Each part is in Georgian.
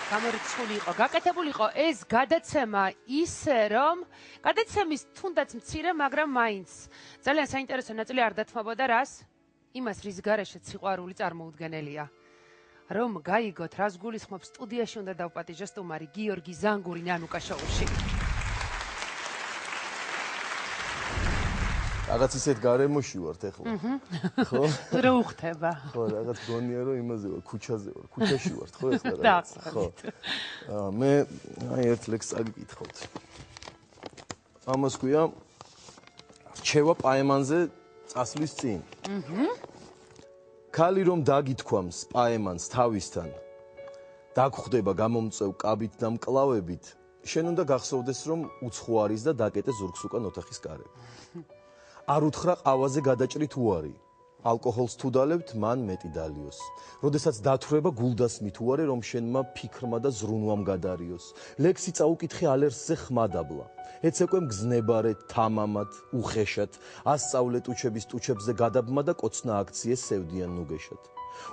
გამორიცხული იყო, გაკეთებული იყო ეს გადაცემა ისე, რომ გადაცემის თუნდაც მცირე, მაგრამ მაინც ძალიან საინტერესო ნაწილი არ დათმობოდა რას? იმას, რის გარეშეც სიყვარული წარმოუდგენელია. რომ გაიგოთ, რას გულისხმობს სტუდიაში უნდა დავპატიჟოს სტუმარი გიორგი ზანგური ნანუკა შოუში. რაღაც ისეთ გარემოში ვართ ახლა. ხო? რა უხდება? ხო, რაღაც გონია რომ იმაზე ვარ, ქუჩაზე ვარ, ქუჩაში ვართ, ხო ახლა რაღაც. ხო. მე აი ერთ ლექს წაგიკითხავთ. ამას ქვია რჩევა პაემანზე წასვლის წინ. ქალი რომ დაგითქვამს პაემანს თავისთან, დაგხვდება გამომწვევ კაბით და მკლავებით, შენ უნდა გახსოვდეს რომ უცხო არის და დაკეტე ზურგს უკან ოთახის გარეთ. არ უთხრა ყავაზე გადაჭრით უარი. ალკოჰოლს თუ დალებთ, მან მეტი დალიოს. როდესაც დათვრება გულდას მithუარე, რომ შენმა ფიქრმა და ზრუნვამ გადარიოს. ლექსი წაუკითხე ალერსზე ხმადაბლა. ეცეკვე მგზნებარე, თამამად, უხეშად, ასწავლე ტუჩების ტუჩებზე გადაბმა და კოცნა აქციეს სევდიან ნუგეშად.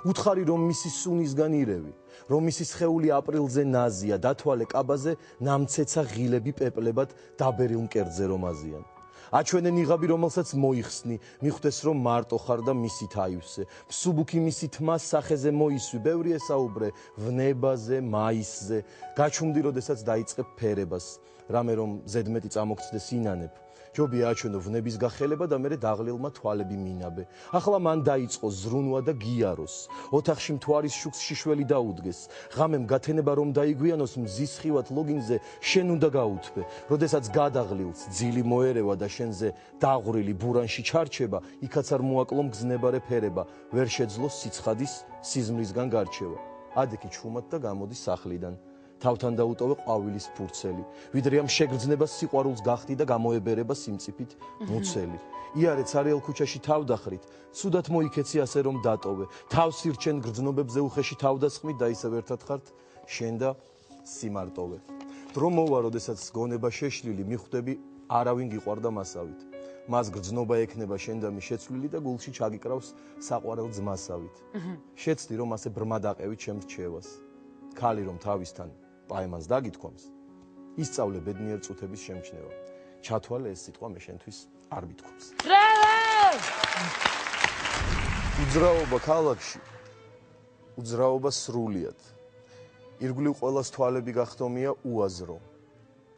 უთხარი რომ მისი სუნისგან ირევი, რომ მისი სხეული აპრილზე ნაზია, დათვალე კაბაზე ნამცეცა ღილები პეპლებად დაბერილ მკერდზე რომ აზიან. აჩვენე ნიღაბი რომელსაც მოიხსნი, მიხვდეს რომ მარტო ხარ და მისით აივსე. მსუბუქი მისი თმა სახეზე მოისვი, ბევრი ესაუბრე ვნებაზე, მაისზე. გაჩუმდი როდესაც დაიწყებ ფერებას, რამე რომ ზედმეტი წამოგცდეს ინანებ. ჯობია აჩვენო ვნების გახელება და მერე დაღლილმა თვალები მინაბე. ახლა მან დაიწყო ზრუნვა და გიაროს. ოთახში მთვარის შუქს შიშველი დაუდგეს. ღამემ გათენება რომ დაიგვიანოს მზის ხივად ლოგინზე შენ უნდა გაუთბე. როდესაც გადაღლილს ძილი მოერევა და შენზე დაღვრილი ბურანში ჩარჩება, იქაც არ მოაკლო მგზნებარე ფერება, ვერ შეძლო სიცხადის სიზმრისგან გარჩევა. ადექი ჩუმად და გამოდი სახლიდან. თავთან დაუტოვე ყვავილის ფურცელი, ვიდრე ამ შეგრძნებას სიყვარულს გახდი და გამოებერება სიმწიფით მუცელი. იარე ცარიელ ქუჩაში თავდახრით, ცუდად მოიქეცი ასე რომ დატოვე. თავს ირჩენ გრძნობებზე უხეში თავდასხმით და ისევ ერთად ხართ შენ და სიმარტოვე. დრო მოვა, როდესაც გონება შეშლილი, მიხვდები არავინ გიყვარდა მასავით. მას გრძნობა ექნება შენდამი შეცვლილი და გულში ჩაგიკრავს საყვარელ ძმასავით. შეცდი რომ ასე ბრმად აყევით ჩემს რჩევას. ქალი რომ თავისთან პაემანს დაგითქვამს, ისწავლე ბედნიერ წუთების შემჩნევა. ჩათვალე ეს სიტყვა მე შენთვის არ მithქვამს. უძრაობა ქალაქში, უძრაობა სრულიად. ირგვლივ ყველას თვალები გახდომია უაზრო.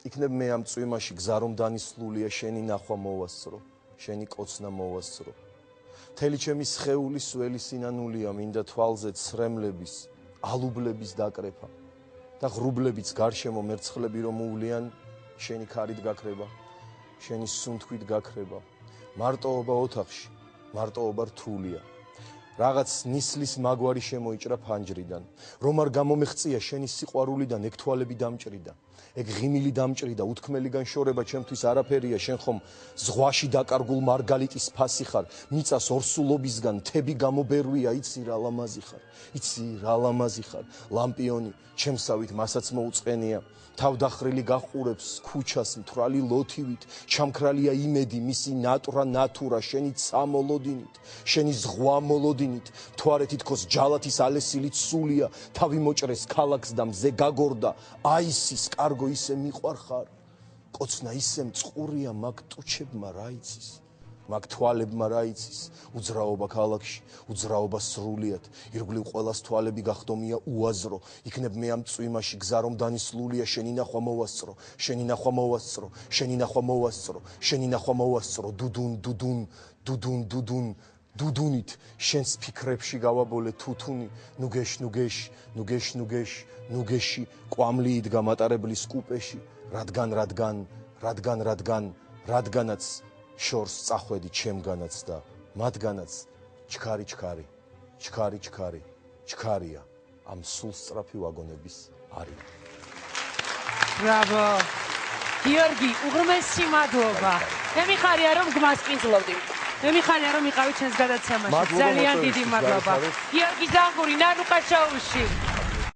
იქნებ მე ამ წვიმაში გზა რომ დანისლულია, შენი ნახვა მოვასწრო, შენი კოცნა მოვასწრო. მთელი ჩემი სხეული სველი სინანულია, მინდა თვალზე ცრემლების, ალუბლების დაკრეფა. და ღრუბლებიც გარშემო მერცხლები რომ უვლიან, შენი ქარით გაქრება, შენი სუნთქვით გაქრება. მარტოობა ოთახში, მარტოობა რთულია. რაღაც ნისლის მაგვარი შემოიჭრა ფანჯრიდან, რომ არ გამომეღწია შენი სიყვარულიდან ეგ თვალები დამჭრიდა. ეგ ღიმილი დამჭრიდა, უთქმელიგან შორება ჩემთვის არაფერია, შენ ხომ ზღვაში დაკარგულ მარგალიტის ფასი ხარ, მიწას ორსულობისგან მთები გამობერვია, იცი რა ლამაზი ხარ, იცი რა ლამაზი ხარ, ლამპიონი ჩემსავით მასაც მოუწყენია, თავდახრილი გაყურებს ქუჩას მთვრალი ლოთივით, ჩამქრალია იმედი მისი ნატვრა ნათურა, შენი ცა მოლოდინით, შენი ზღვა მოლოდინით, მთვარე თითქოს ჯალათის ალესილით სულია, თავი მოჭრეს ქალაქს და მზე გაგორდა, აისის კარგო ისე მიყვარხარ, კოცნა ისე მწყურია, მაგ ტუჩებმა რა იცის, მაგ თვალებმა რა იცის, უძრაობა ქალაქში, უძრაობა სრულიად, ირგვლივ ყველას თვალები გახდომია უაზრო, იქნებ მე ამ წვიმაში გზა რომ დანისლულია, შენი ნახვა მოვასწრო, შენი ნახვა მოვასწრო, შენი ნახვა მოვასწრო, შენი ნახვა მოვასწრო, დუდუნ, დუდუნ, დუდუნ, დუდუნ, დუდუნით შენს ფიქრებში გავაბოლე თუთუნი, ნუგეშ, ნუგეშ, ნუგეშ, ნუგეშ, ნუგეში, ყვამლი იდგა მატარებლის კუპეში, რადგანაც შორს წახვედი ჩემგანაც და მათგანაც ჩქარი, ჩქარი, ჩქარი, ჩქარი, ჩქარია ამ სულსწრაფი ვაგონების არის. ბრავო! გიორგი, უღრმესი მადლობა. მე მიხარია რომ გმას პინძლობდი. მე მიხარია რომ იყავით ჩვენს გადაცემაში. ძალიან დიდი მადლობა. გიორგი ზანგური, ნანუკა შოუში.